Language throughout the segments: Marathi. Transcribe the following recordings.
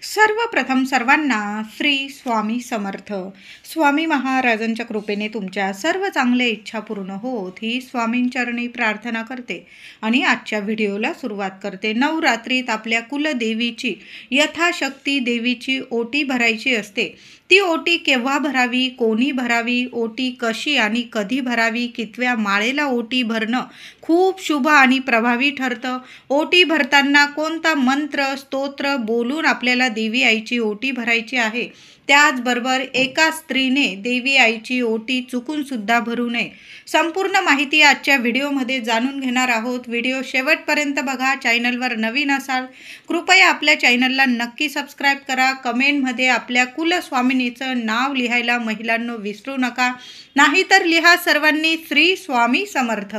सर्वप्रथम सर्वांना श्री स्वामी समर्थ. स्वामी महाराजांच्या कृपेने तुमच्या सर्व चांगल्या इच्छा पूर्ण होत ही स्वामींचरणी प्रार्थना करते आणि आजच्या व्हिडिओला सुरुवात करते. नवरात्रीत आपल्या कुलदेवीची यथाशक्ती देवीची ओटी भरायची असते. ती ओटी केव्हा भरावी, कोणी भरावी, ओटी कशी आणि कधी भरावी, कितव्या माळेला ओटी भरणं खूप शुभ आणि प्रभावी ठरतं. ओटी भरताना कोणता मंत्र स्तोत्र बोलून आपल्याला देवी आईची ओटी भरायची आहे. त्याचबरोबर एका स्त्रीने देवी आईची ओटी चुकून सुद्धा भरू नये. संपूर्ण माहिती आजच्या व्हिडिओमध्ये जाणून घेणार आहोत. व्हिडिओ शेवटपर्यंत बघा. चॅनलवर नवीन असाल कृपया आपल्या चॅनलला नक्की सबस्क्राईब करा. कमेंटमध्ये आपल्या कुलस्वामिनीचं नाव लिहायला महिलांनो विसरू नका. नाहीतर लिहा सर्वांनी श्री स्वामी समर्थ.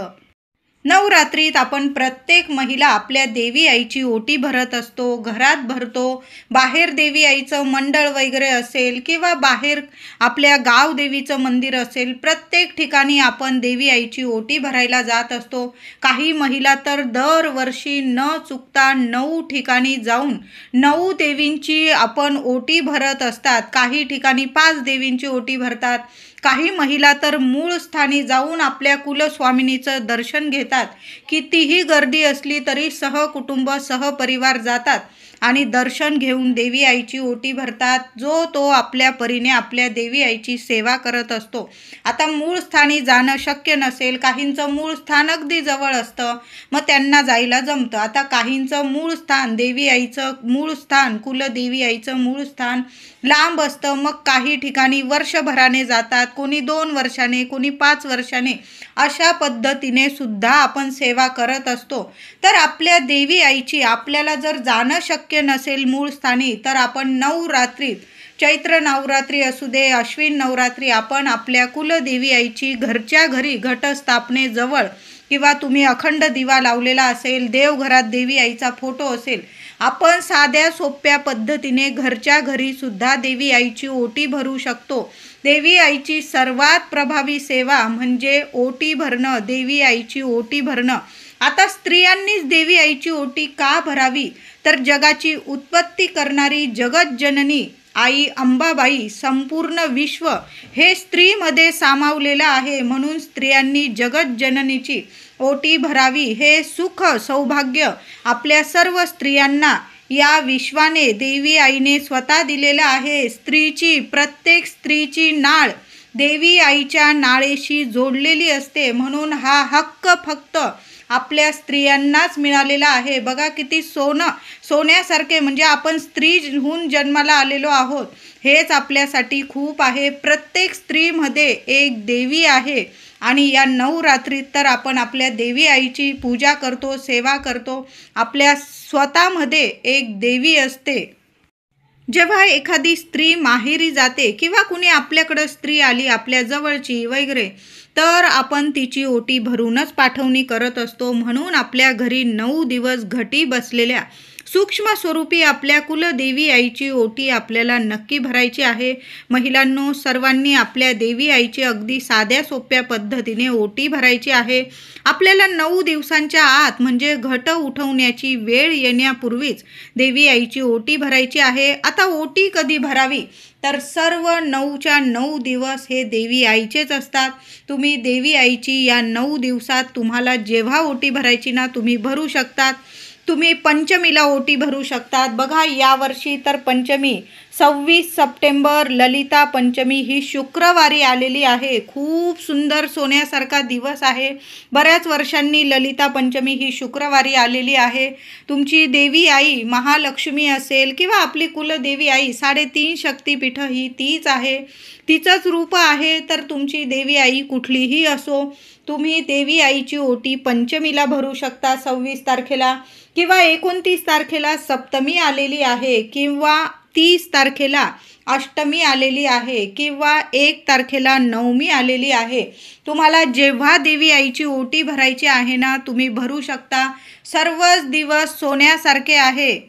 नवरात्रीत आपण प्रत्येक महिला आपल्या देवी आईची ओटी भरत असतो. घरात भरतो, बाहेर देवी आईचं मंडळ वगैरे असेल किंवा बाहेर आपल्या गाव देवीचं मंदिर असेल, प्रत्येक ठिकाणी आपण देवी आईची ओटी भरायला जात असतो. काही महिला तर दरवर्षी न चुकता 9 ठिकाणी जाऊन 9 देवींची आपण ओटी भरत असतात. काही ठिकाणी 5 देवींची ओटी भरतात. काही महिला तर मूळ स्थानी जाऊन आपल्या कुलस्वामिनीचं दर्शन घेतात. कितीही गर्दी असली तरी सहकुटुंब सहपरिवार जातात आणि दर्शन घेऊन देवी आईची ओटी भरतात. जो तो आपल्या परीने आपल्या देवी आईची सेवा करत असतो. आता मूळ स्थानी जाणं शक्य नसेल, काहींचं मूळ स्थान अगदी जवळ असतं, मग त्यांना जायला जमतं. आता काहींचं मूळ स्थान देवी आईचं मूळ स्थान कुलदेवी आईचं मूळ स्थान लांब असतं. मग काही ठिकाणी वर्षभराने जातात, कोणी 2 वर्षाने, कोणी 5 वर्षाने. अशा पद्धतीने सुद्धा आपण सेवा करत असतो. तर आपल्या देवी आईची आपल्याला जर जाणं शक्य नसेल मूळ स्थानी, तर आपण नवरात्रीत चैत्र नवरात्री असू दे, अश्विन नवरात्री, आपण आपल्या कुलदेवी आईची घरच्या घरी घटस्थापनेजवळ किंवा तुम्ही अखंड दिवा लावलेला असेल, देवघरात देवी आईचा फोटो असेल, आपण साध्या सोप्या पद्धतीने घरच्या घरी सुद्धा देवी आईची ओटी भरू शकतो. देवी आईची सर्वात प्रभावी सेवा म्हणजे ओटी भरणं, देवी आईची ओटी भरणं. आता स्त्रियांनीच देवी आईची ओटी का भरावी, तर जगाची उत्पत्ती करणारी जगज्जननी आई अंबाबाई, संपूर्ण विश्व हे स्त्रीमध्ये सामावलेलं आहे. म्हणून स्त्रियांनी जगज्जननीची ओटी भरावी. हे सुख सौभाग्य आपल्या सर्व स्त्रियांना या विश्वाने देवी आईने स्वतः दिलेलं आहे. प्रत्येक स्त्रीची नाळ देवी आईच्या नाळेशी जोडलेली असते. म्हणून हा हक्क फक्त आपल्या स्त्रियांनाच मिळालेला आहे. बघा किती सोन्यासारखे, म्हणजे आपण स्त्री होऊन जन्माला आलेलो आहोत, हेच आपल्यासाठी खूप आहे. प्रत्येक स्त्रीमध्ये एक देवी आहे आणि या नवरात्रीत तर आपण आपल्या देवी आईची पूजा करतो, सेवा करतो. आपल्या स्वतःमध्ये एक देवी असते. जेव्हा एखादी स्त्री माहेरी जाते किंवा कुणी आपल्याकडं स्त्री आली आपल्या जवळची वगैरे, तर आपण तिची ओटी भरूनच पाठवणी करत असतो. म्हणून आपल्या घरी 9 दिवस घटी बसलेल्या सूक्ष्म स्वरूपी आपल्या कुलदेवी आईची ओटी आपल्याला नक्की भरायची आहे. महिलांनो, सर्वांनी आपल्या देवी आईची अगदी साध्या सोप्या पद्धतीने ओटी भरायची आहे. आपल्याला 9 दिवसांच्या आत म्हणजे घट उठवण्याची वेळ येण्यापूर्वीच देवी आईची ओटी भरायची आहे. आता ओटी कधी भरावी, तर सर्व 9च्या 9 दिवस हे देवी आईचेच असतात. तुम्ही देवी आईची या 9 दिवसात तुम्हाला जेव्हा ओटी भरायची ना, तुम्ही भरू शकतात. तुम्ही पंचमीला ओटी भरू शकतात. बघा, यावर्षी तर पंचमी 26 सप्टेंबर ललिता पंचमी ही शुक्रवारी आलेली आहे. खूप सुंदर सोन्यासारखा दिवस आहे. बऱ्याच वर्षांनी ललिता पंचमी ही शुक्रवारी आलेली आहे. तुमची देवी आई महालक्ष्मी असेल किंवा आपली कुलदेवी आई 3.5 शक्तिपीठ ही तीच आहे, तिचंच रूप आहे. तर तुमची देवी आई कुठलीही असो, तुम्ही देवी आईची ओटी पंचमीला भरू शकता 26 तारखेला, किंवा 29 तारखेला सप्तमी आलेली आहे, किंवा 30 तारखेला अष्टमी आलेली आहे, किंवा 1 तारखेला नवमी आलेली आहे. तुम्हाला जेव्हा देवी आईची ओटी भरायची आहे ना, तुम्ही भरू शकता. सर्वच दिवस सोन्यासारखे आहे.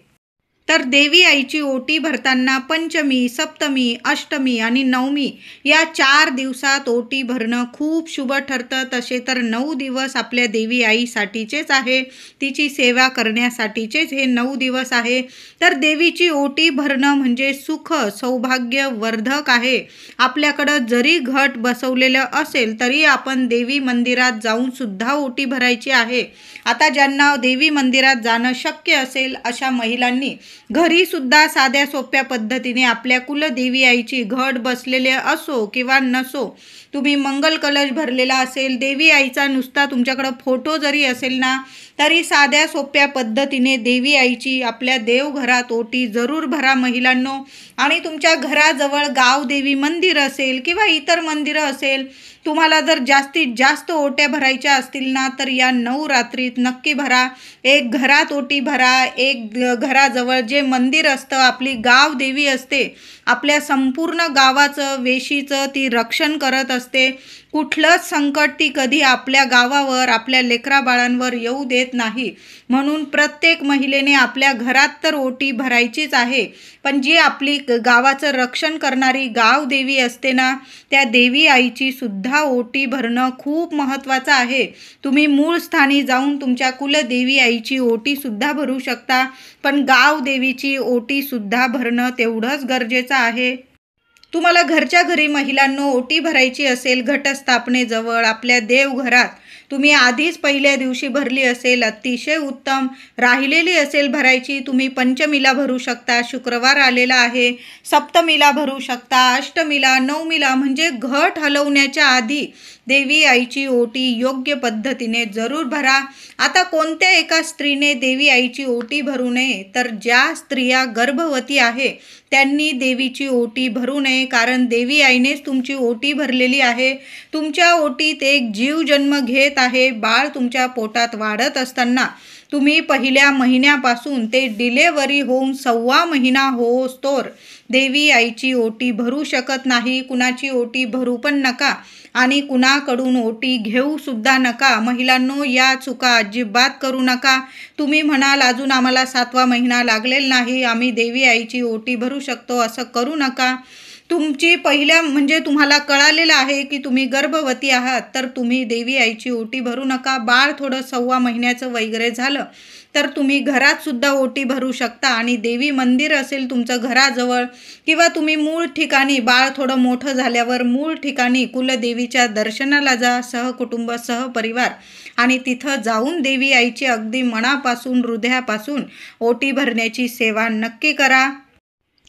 तर देवी आईची ओटी भरताना पंचमी, सप्तमी, अष्टमी आणि नवमी या 4 दिवसात ओटी भरणं खूप शुभ ठरतं. तसे तर 9 दिवस आपल्या देवी आईसाठीचेच आहे, तिची सेवा करण्यासाठीचेच हे 9 दिवस आहे. तर देवीची ओटी भरणं म्हणजे सुख सौभाग्य वर्धक आहे. आपल्याकडं जरी घट बसवलेलं असेल तरी आपण देवी मंदिरात जाऊन सुद्धा ओटी भरायची आहे. आता ज्यांना देवी मंदिरात जाणं शक्य असेल अशा महिलांनी घरी सुद्धा साध्या सोप्या पद्धतीने आपल्या कुलदेवी आईची घट बसलेले असो किंवा नसो, तुम्ही मंगल कलश भरलेला असेल, देवी आईचा नुसता तुमच्याकडं फोटो जरी असेल ना, तरी साध्या सोप्या पद्धतीने देवी आईची आपल्या देवघरात ओटी जरूर भरा महिलांनो. आणि तुमच्या घराजवळ गावदेवी मंदिर असेल किंवा इतर मंदिरं असेल, तुम्हाला जर जास्तीत जास्त ओट्या भरायच्या असतील ना, तर या नवरात्रीत नक्की भरा. एक घरात ओटी भरा, एक घराजवळ जे मंदिर असतं, आपली गावदेवी असते, आपल्या संपूर्ण गावाचं वेशीचं ती रक्षण करत असते. कुठलंच संकट ती कधी आपल्या गावावर, आपल्या लेकराबाळांवर येऊ देत नाही. म्हणून प्रत्येक महिलेने आपल्या घरात तर ओटी भरायचीच आहे, पण जी आपली गावाचं रक्षण करणारी गावदेवी असते ना, त्या देवी आईची सुद्धा ओटी भरणं खूप महत्त्वाचं आहे. तुम्ही मूळ स्थानी जाऊन तुमच्या कुलदेवी आईची ओटी सुद्धा भरू शकता, पण गावदेवीची ओटी सुद्धा भरणं तेवढंच गरजेचं आहे. तुम्हाला घरच्या घरी महिलांनो ओटी भरायची असेल, घटस्थापनेजवळ आपल्या देवघरात तुम्ही आधीच पहिल्या दिवशी भरली असेल, अतिशय उत्तम. राहिलेली असेल भरायची, तुम्ही पंचमीला भरू शकता, शुक्रवार आलेला आहे, सप्तमीला भरू शकता, अष्टमीला, नवमीला, म्हणजे घट हलवण्याच्या आधी देवी आईची ओटी योग्य पद्धतीने जरूर भरा. आता कोणत्या एका स्त्रीने देवी आईची ओटी भरू नये, तर ज्या स्त्रिया गर्भवती आहे त्यांनी देवीची ओटी भरू नये, कारण देवी आईनेच तुमची ओटी भरलेली आहे. तुमच्या ओटीत एक जीव जन्म घेत आहे. बाळ तुमच्या पोटात वाढत असताना तुम्ही पहिल्या महिन्यापासून ते डिलेवरी होऊन 1.25 महिना होईस्तोवर देवी आईची ओटी भरू शकत नाही. कुणाची ओटी भरू पण नका आणि कुणाकडून ओटी घेऊ सुद्धा नका. महिलांनो, या चुका अजिबात करू नका. तुम्ही म्हणाल अजून आम्हाला 7वा महिना लागलेला नाही, आम्ही देवी आईची ओटी भरू शकतो, असं करू नका. तुमची पहिल्या म्हणजे तुम्हाला कळालेलं आहे की तुम्ही गर्भवती आहात, तर तुम्ही देवी आईची ओटी भरू नका. बाळ थोडं 1.25 महिन्याचं वगैरे झालं तर तुम्ही घरात सुद्धा ओटी भरू शकता. आणि देवी मंदिर असेल तुमचं घराजवळ किंवा तुम्ही मूळ ठिकाणी, बाळ थोडं मोठं झाल्यावर मूळ ठिकाणी कुलदेवीच्या दर्शनाला जा, सहकुटुंब सहपरिवार, आणि तिथं जाऊन देवी आईची अगदी मनापासून हृदयापासून ओटी भरण्याची सेवा नक्की करा.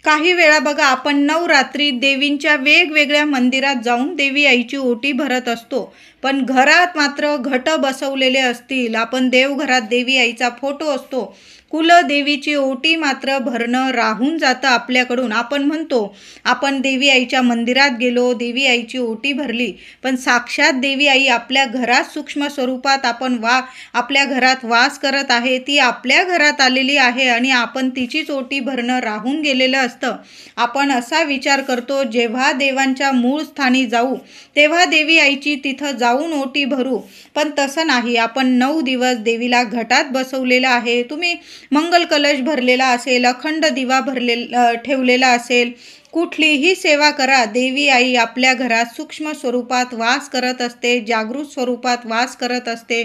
काही वेळा बघा, आपण नवरात्रीत देवींच्या वेगवेगळ्या मंदिरात जाऊन देवी आईची ओटी भरत असतो, पण घरात मात्र घट बसवलेले असतील, आपण देवघरात देवी आईचा फोटो असतो, कुलदेवीची ओटी मात्र भरणं राहून जातं आपल्याकडून. आपण म्हणतो आपण देवी आईच्या मंदिरात गेलो, देवी आईची ओटी भरली, पण साक्षात देवी आई आपल्या घरात सूक्ष्म स्वरूपात आपल्या घरात वास करत आहे. ती आपल्या घरात आलेली आहे आणि आपण तिचीच ओटी भरणं राहून गेलेलं असतं. आपण असा विचार करतो जेव्हा देवांच्या मूळ स्थानी जाऊ तेव्हा देवी आईची तिथं जाऊन ओटी भरू, पण तसं नाही. आपण 9 दिवस देवीला घटात बसवलेला आहे. तुम्ही मंगल कलश भरलेला असेल, अखंड दिवा ठेवलेला असेल, कुठलीही सेवा करा, देवी आई आपल्या घरात सूक्ष्म स्वरूपात वास करत असते, जागृत स्वरूपात वास करत असते.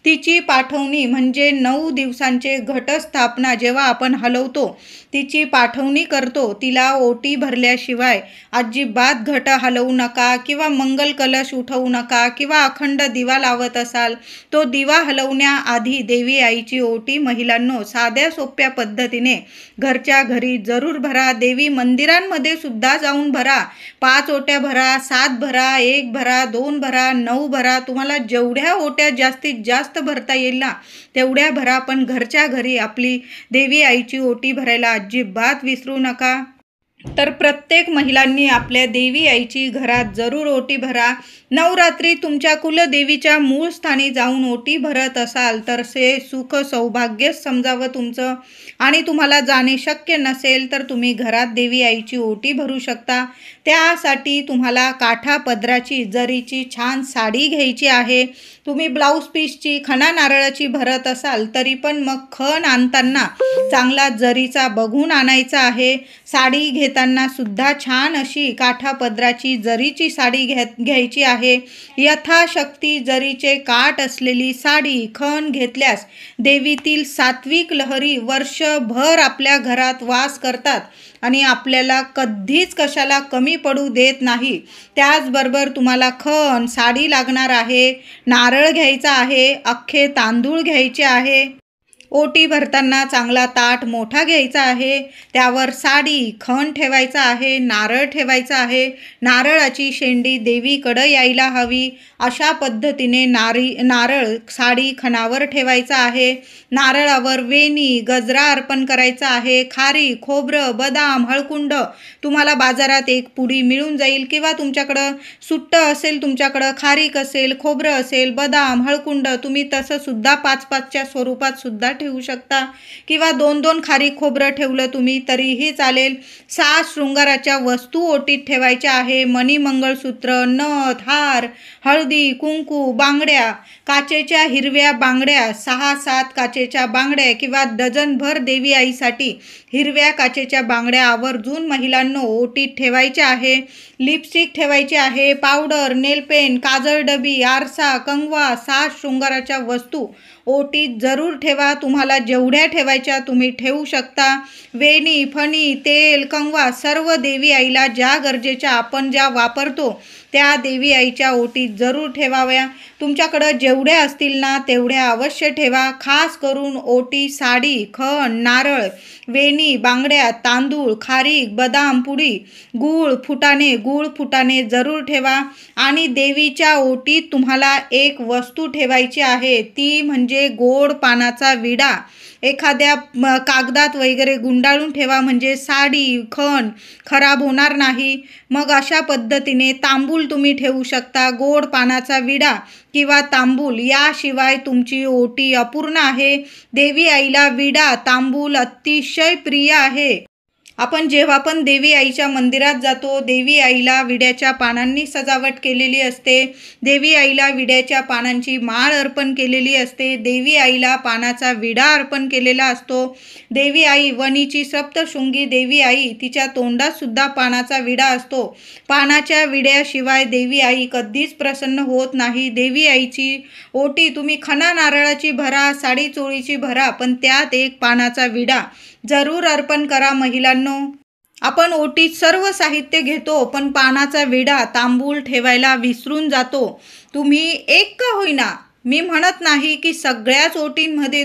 तिची पाठवणी म्हणजे 9 दिवसांचे घटस्थापना जेव्हा आपण हलवतो, तिची पाठवणी करतो. तिला ओटी भरल्याशिवाय अजिबात घट हलवू नका किंवा मंगल कलश उठवू नका किंवा अखंड दिवा लावत असाल, तो दिवा हलवण्याआधी देवी आईची ओटी महिलांनो साध्या सोप्या पद्धतीने घरच्या घरी जरूर भरा. देवी मंदिरांमध्ये सुद्धा जाऊन भरा. 5 ओट्या भरा, 7 भरा, 1 भरा, 2 भरा, 9 भरा. तुम्हाला जेवढ्या ओट्या जास्तीत जास्त भरता येईल ना तेवढ्या भरा, पण घरच्या घरी आपली देवी आईची ओटी भरायला अजिबात विसरू नका. तर प्रत्येक महिलांनी आपल्या देवी आईची घरात जरूर ओटी भरा. नवरात्री तुमच्या कुलदेवीच्या मूळ स्थानी जाऊन ओटी भरत असाल तर ते सुख सौभाग्यच समजावं तुमचं. आणि तुम्हाला जाणे शक्य नसेल तर तुम्ही घरात देवी आईची ओटी भरू शकता. त्यासाठी तुम्हाला काठा पदराची जरीची छान साडी घ्यायची आहे. तुम्ही ब्लाऊज पीसची खणा नारळाची भरत असाल तरी पण मग खण आणताना चांगला जरीचा बघून आणायचा आहे. साडी घेताना सुद्धा छान अशी काठा पदराची जरीची साडी घ्यायची आहे. यथाशक्ती जरीचे काठ असलेली साडी खण घेतल्यास देवीतील सात्विक लहरी वर्षभर आपल्या घरात वास करतात आणि आपल्याला कधीच कशाला कमी पडू देत नाही. त्याचबरोबर तुम्हाला खण साडी लागणार आहे, नारळ घ्यायचा आहे, अख्खे तांदूळ घ्यायचे आहे. ओटी भरताना चांगला ताट मोठा घ्यायचा आहे. त्यावर साडी खण ठेवायचा आहे, नारळ ठेवायचा आहे. नारळाची शेंडी देवीकडं यायला हवी अशा पद्धतीने नारळ साडी खणावर ठेवायचा आहे. नारळावर वेणी गजरा अर्पण करायचा आहे. खारी खोबरं बदाम हळकुंड तुम्हाला बाजारात एक पुडी मिळून जाईल किंवा तुमच्याकडं सुट्टं असेल, तुमच्याकडं खारीक असेल, खोबरं असेल, बदाम हळकुंड तुम्ही तसं सुद्धा 5-5च्या स्वरूपात सुद्धा ठेवू शकता किंवा 2-2 खारीक खोबरं ठेवलं तुम्ही तरीही चालेल. 6 शृंगाराच्या वस्तू ओटीत ठेवायच्या आहे. मणी मंगळसूत्र नथ हार हळदी कुंकू बांगड्या काचेच्या हिरव्या बांगड्या 6-7 काचेच्या बांगड्या किंवा डझनभर देवी आईसाठी हिरव्या काचेच्या बांगड्या आवर्जून महिलांनो ओटीत ठेवायच्या आहे. लिपस्टिक ठेवायची आहे. पावडर नेलपेन काजळ डबी आरसा कंगवा 6 शृंगाराच्या वस्तू ओटीत जरूर ठेवा. तुम्हाला जेवढ्या ठेवायच्या तुम्ही ठेवू शकता. वेणी फणी तेल कंगवा सर्व देवी आईला ज्या गरजेच्या आपण ज्या वापरतो त्या देवी आईच्या ओटीत जरूर ठेवाव्या. तुमच्याकडं जेवढ्या असतील ना तेवढ्या अवश्य ठेवा. खास करून ओटी साडी खण नारळ वेणी बांगड्या तांदूळ खारीक बदाम पुडी गूळ फुटाणे जरूर ठेवा. आणि देवीच्या ओटीत तुम्हाला एक वस्तू ठेवायची आहे ती म्हणजे गोड पानाचा विडा. एखाद्या कागदात वगैरे गुंडाळून ठेवा म्हणजे साडी खण खराब होणार नाही. मग अशा पद्धतीने तांबूल तुम्ही ठेवू शकता. गोड पानाचा विडा किंवा तांबूल याशिवाय तुमची ओटी अपूर्ण आहे. देवी आईला विडा तांबूल अतिशय प्रिय आहे. आपण जेव्हा पण देवी आईच्या मंदिरात जातो देवी आईला विड्याच्या पानांनी सजावट केलेली असते. देवी आईला विड्याच्या पानांची माळ अर्पण केलेली असते. देवी आईला पानाचा विडा अर्पण केलेला असतो. देवी आई वणीची सप्तशृंगी देवी आई तिच्या तोंडात सुद्धा पानाचा विडा असतो. पानाच्या विड्याशिवाय देवी आई कधीच प्रसन्न होत नाही. देवी आईची ओटी तुम्ही खणा नारळाची भरा साडी चोळीची भरा पण त्यात एक पानाचा विडा जरूर अर्पण करा. महिलांनो आपण ओटीत सर्व साहित्य घेतो पण पानाचा विडा तांबूल ठेवायला विसरून जातो. तुम्ही एक का होईना मी म्हणत नाही की सगळ्याच ओटींमध्ये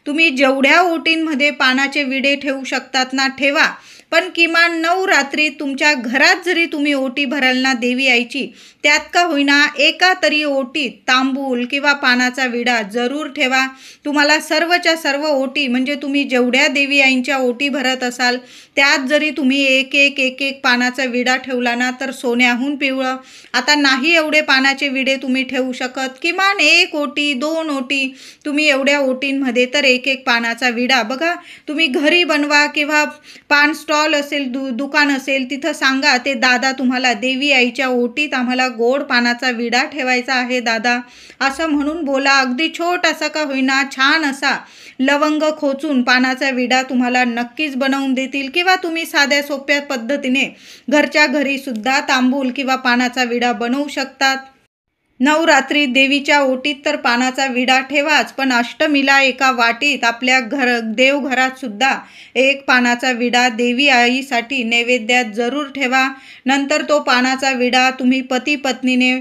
तुम्ही जेवढ्या ओटींमध्ये पानाचे विडे ठेवू शकतात ना ठेवा. पण किमान 9 रात्री तुमच्या घरात जरी तुम्ही ओटी भराल ना देवी आईची त्यात का होईना एका तरी ओटीत तांबूल किंवा पानाचा विडा जरूर ठेवा. तुम्हाला सर्वच्या सर्व ओटी म्हणजे तुम्ही जेवढ्या देवी आईंच्या ओटी भरत असाल त्यात जरी तुम्ही एक पानाचा विडा ठेवला ना तर सोन्याहून पिवळं. आता नाही एवढे पानाचे विडे तुम्ही ठेवू शकत किमान 1 ओटी 2 ओटी तुम्ही एवढ्या ओटींमध्ये तर एक पानाचा विडा बघा तुम्ही घरी बनवा किंवा पान स्टॉल असेल दुकान असेल तिथं सांगा ते दादा तुम्हाला देवी आईच्या ओटीत आम्हाला गोड पानाचा विडा ठेवायचा आहे दादा असं म्हणून बोला. अगदी छोटासा का होईना छान असा लवंग खोचून पानाचा विडा तुम्हाला नक्कीच बनवून देतील किंवा तुम्ही साध्या सोप्या पद्धतीने घरच्या घरी सुद्धा तांबूल किंवा पानाचा विडा बनवू शकतात. नवरात्री देवीच्या ओटीत तर पानाचा विडा ठेवाच पण अष्टमीला एका वाटीत आपल्या देवघरात सुद्धा एक पानाचा विडा देवी आईसाठी नैवेद्यात जरूर ठेवा. नंतर तो पानाचा विडा तुम्ही पती पत्नीने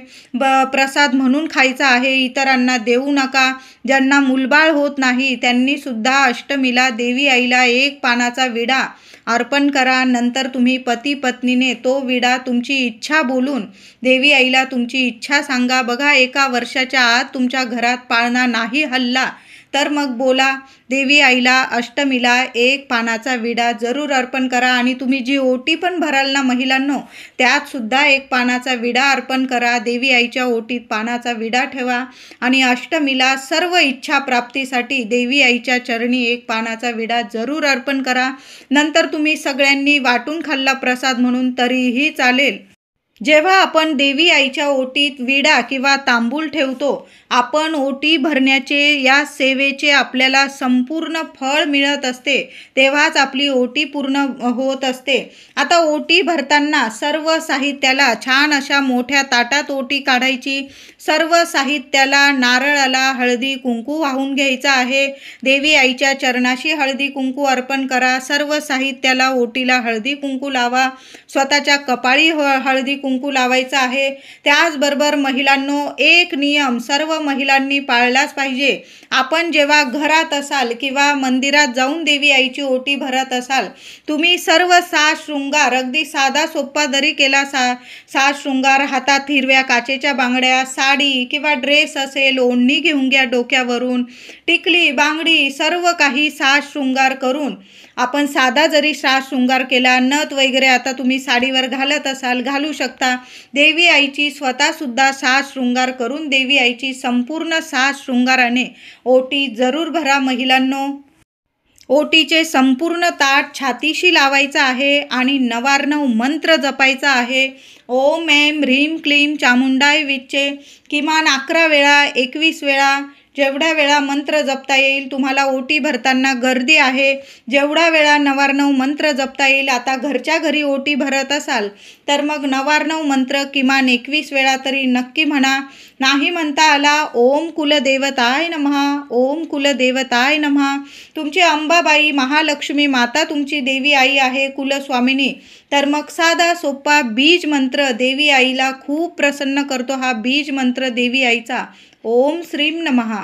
प्रसाद म्हणून खायचा आहे. इतरांना देऊ नका. ज्यांना मुलबाळ होत नाही त्यांनी सुद्धा अष्टमीला देवी आईला एक पानाचा विडा अर्पण करा. नंतर तुम्ही पती पत्नीने तो विडा तुमची इच्छा बोलून देवी आईला तुमची इच्छा सांगा. बघा 1 वर्षाच्या आत तुमच्या घरात पाळणा नाही हल्ला तर मग बोला. देवी आईला अष्टमीला एक पानाचा विडा जरूर अर्पण करा आणि तुम्ही जी ओटी पण भराल ना महिलांनो, त्यात सुद्धा एक पानाचा विडा अर्पण करा. देवी आईच्या ओटीत पानाचा विडा ठेवा आणि अष्टमीला सर्व इच्छा प्राप्तीसाठी देवी आईच्या चरणी एक पानाचा विडा जरूर अर्पण करा. नंतर तुम्ही सगळ्यांनी वाटून खाल्ला प्रसाद म्हणून तरीही चालेल. जेव्हा आपण देवी आईच्या ओटीत विडा किंवा तांबूल ठेवतो, आपण ओटी भरण्याचे या सेवेचे आपल्याला संपूर्ण फळ मिळत असते, तेव्हाच आपली ओटी पूर्ण होत असते. आता ओटी भरताना सर्व साहित्याला छान अशा मोठ्या ताटात ओटी काढायची. सर्व साहित्याला नारळाला हळदी कुंकू वाहून घ्यायचा आहे. देवी आईच्या चरणाशी हळदी कुंकू अर्पण करा. सर्व साहित्याला ओटीला हळदी कुंकू लावा. स्वतःच्या कपाळी हळदी कुंकू लावायचं आहे. त्याचबरोबर महिलांनो, एक नियम सर्व महिलांनी पाळलाच पाहिजे. आपण जेव्हा घरात असाल किंवा मंदिरात जाऊन देवी आईची ओटी भरत असाल, तुम्ही सर्व साज शृंगार अगदी साधा सोपा जरी केला साज शृंगार, हातात हिरव्या काचेच्या बांगड्या, साडी किंवा ड्रेस असेल, ओढणी घेऊन घ्या डोक्यावरून, टिकली बांगडी सर्व काही साज शृंगार करून आपण साधा जरी साज शृंगार केला, नथ वगैरे आता तुम्ही साडीवर घालत असाल घालू शकता. देवी आईची स्वतःसुद्धा साज शृंगार करून देवी आईची संपूर्ण साज शृंगाराने ओटी जरूर भरा महिलांनो. ओटीचे संपूर्ण ताट छातीशी लावायचं आहे आणि नवार्णव मंत्र जपायचा आहे. ओम ऐं ह्रीं क्लीं चामुंडाय विच्चे किमान 11 वेळा 21 वेळा जेवढ्या वेळा मंत्र जपता येईल. तुम्हाला ओटी भरताना गर्दी आहे, जेवढा वेळा नवार्णव मंत्र जपता येईल. आता घरच्या घरी ओटी भरत असाल तर मग नवार्णव मंत्र किमान 21 वेळा तरी नक्की म्हणा. नाही म्हणता आला, ओम कुलदेवताय नमः, ओम कुलदेवताय नमः. तुमची अंबाबाई महालक्ष्मी माता तुमची देवी आई आहे, कुलस्वामिनी, तर मग साधा सोपा बीज मंत्र देवी आईला खूप प्रसन्न करतो. हा बीज मंत्र देवी आईचा ओम श्रीं नमः,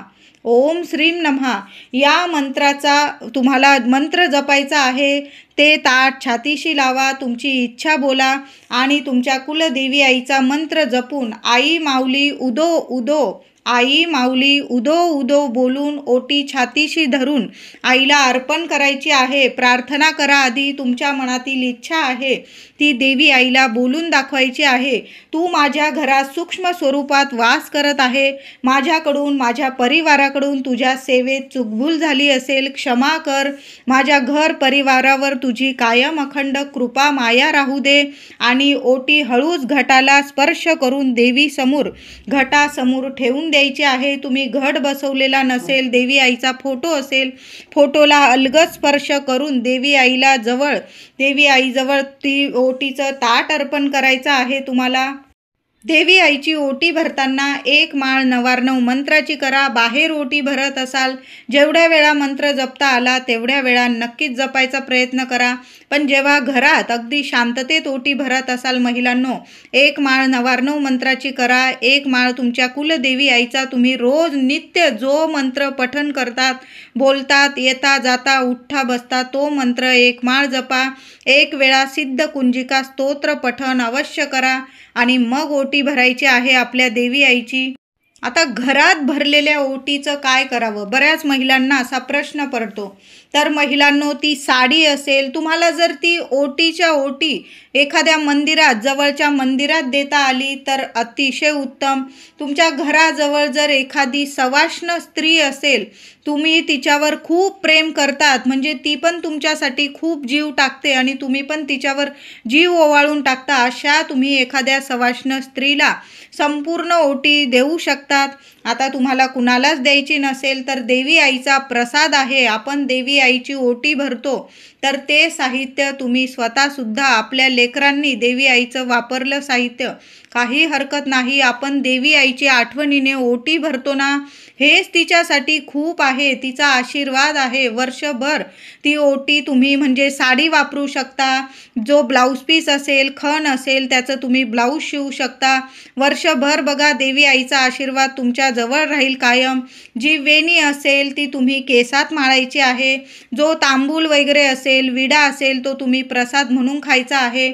ओम श्रीं नमः या मंत्राचा तुम्हाला मंत्र जपायचा आहे. ते ताट छातीशी लावा, तुमची इच्छा बोला आणि तुमच्या कुलदेवी आईचा मंत्र जपून आई माऊली उदो उदो, आई माऊली उदो उदो बोलून ओटी छातीशी धरून आईला अर्पण करायची आहे. प्रार्थना करा. आधी तुमच्या मनातील इच्छा आहे ती देवी आईला बोलून दाखवायची आहे. तू माझ्या घरात सूक्ष्म स्वरूपात वास करत आहे. माझ्याकडून माझ्या परिवाराकडून तुझ्या सेवेत चुकभूल झाली असेल, क्षमा कर. माझ्या घर परिवारावर तुझी कायम अखंड कृपा माया राहू दे. आणि ओटी हळूच घटाला स्पर्श करून देवी समोर घटासमोर ठेवून द्यायची आहे. तुम्ही घट बसवलेला नसेल, देवी आईचा फोटो असेल, फोटोला अलगद स्पर्श करून देवी आईला जवळ देवी आईजवळ ती ओटीचं ताट अर्पण करायचं आहे तुम्हाला. देवी आईची ओटी भरताना एक माळ नवार्णव मंत्राची करा. बाहेर ओटी भरत असाल, जेवढ्या वेळा मंत्र जपता आला तेवढ्या वेळा नक्कीच जपायचा प्रयत्न करा. पण जेव्हा घरात अगदी शांततेत ओटी भरत असाल महिलांनो, एक माळ नवार्णव मंत्राची करा. एक माळ तुमच्या कुलदेवी आईचा तुम्ही रोज नित्य जो मंत्र पठण करतात, बोलतात, येता जाता उठता बसता तो मंत्र एक माळ जपा. एक वेळा सिद्ध कुंजिका स्तोत्र पठण अवश्य करा आणि मग ओटी भरायची आहे आपल्या देवी आईची. आता घरात भरलेल्या ओटीचं काय करावं, बऱ्याच महिलांना असा प्रश्न पडतो. तर महिलांनो, ती साडी असेल, तुम्हाला जर ती ओटीच्या ओटी एखाद्या मंदिरात जवळच्या मंदिरात देता आली तर अतिशय उत्तम. तुमच्या घराजवळ जर एखादी सवाष्ण स्त्री असेल, तुम्ही तिच्यावर खूप प्रेम करतात, म्हणजे ती पण तुमच्यासाठी खूप जीव टाकते आणि तुम्ही पण तिच्यावर जीव ओवाळून टाकता, अशा तुम्ही एखाद्या सवाष्ण स्त्रीला संपूर्ण ओटी देऊ शकतात. आता तुम्हाला कुणालाच द्यायची नसेल तर देवी आईचा प्रसाद आहे, आपण देवी आईची ओटी भरतो तर ते साहित्य तुम्ही स्वतःसुद्धा आपल्या लेकरांनी देवी आईचं वापरलं साहित्य काही हरकत नाही. आपण देवी आईची आठवणीने ओटी भरतो ना, हेच तिच्यासाठी खूप आहे, तिचा आशीर्वाद आहे. वर्षभर ती ओटी तुम्ही म्हणजे साडी वापरू शकता, जो ब्लाऊज पीस असेल, खण असेल त्याचं तुम्ही ब्लाऊज शिवू शकता. वर्षभर बघा देवी आईचा आशीर्वाद तुमच्या जवळ राहील कायम. जी वेणी असेल ती तुम्ही केसात माळायची आहे. जो तांबूल वगैरे असेल, विडा असेल तो तुम्ही प्रसाद म्हणून खायचा आहे.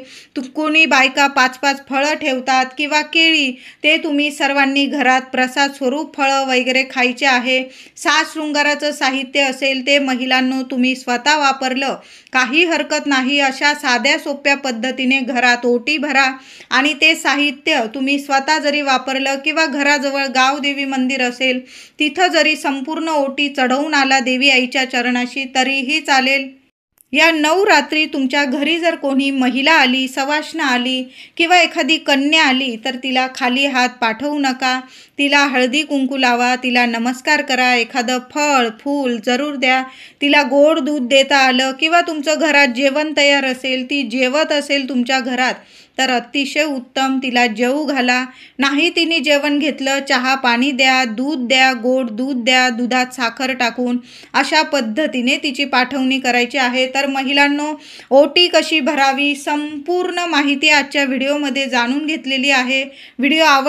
कोणी बायका 5-5 फळं ठेवतात किंवा केळी, ते तुम्ही सर्वांनी घरात प्रसाद स्वरूप फळं वगैरे खायचे आहे. साज शृंगाराचं साहित्य असेल ते महिलांनो तुम्ही स्वतः वापरलं काही हरकत नाही. अशा साध्या सोप्या पद्धतीने घरात ओटी भरा आणि ते साहित्य तुम्ही स्वतः जरी वापरलं किंवा घराजवळ गावदेवी मंदिर असेल तिथं जरी संपूर्ण ओटी चढवून आला देवी आईच्या चरणाशी तरीही चालेल. या 9 रात्री तुमच्या घरी जर कोणी महिला आली, सवाष्ण आली किंवा एखादी कन्या आली तर तिला खाली हात पाठवू नका. तिला हळदी कुंकू लावा, तिला नमस्कार करा, एखादं फळ फूल जरूर द्या. तिला गोड दूध देता आलं किंवा तुमचं घरात जेवण तयार असेल, ती जेवत असेल तुमच्या घरात तर अतिशय उत्तम, तिला जेवू घाला. नाही तिने जेवण घेतलं, चहा पाणी द्या, दूध द्या, गोड दूध द्या, दुधात साखर टाकून अशा पद्धतीने तिची पाठवणी करायची आहे. तर महिलांनो, ओटी कशी भरावी संपूर्ण माहिती आजच्या व्हिडिओमध्ये जाणून घेतलेली आहे. व्हिडिओ आवडला